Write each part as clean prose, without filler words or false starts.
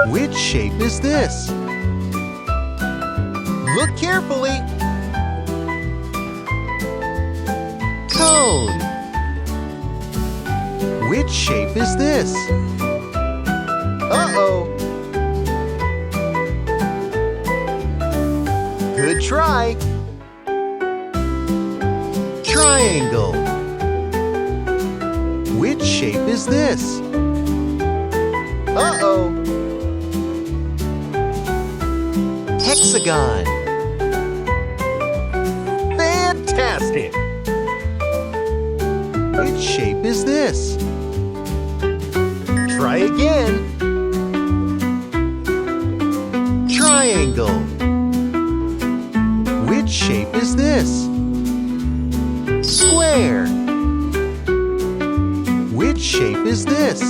Which shape is this? Look carefully. Cone. Which shape is this? Uh-oh. Good try. Triangle. Which shape is this? Uh-oh. Hexagon. Fantastic! Which shape is this? Try again. Triangle. Which shape is this? Square. Which shape is this?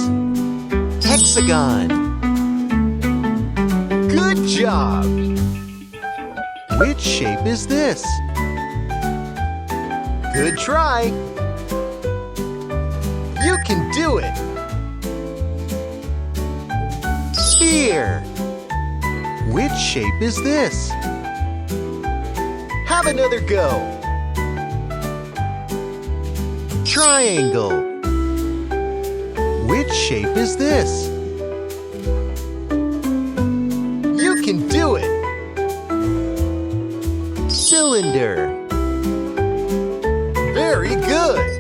Hexagon. Good job! Which shape is this? Good try! You can do it! Sphere. Which shape is this? Have another go! Triangle. Which shape is this? You can do it! Cylinder. Very good!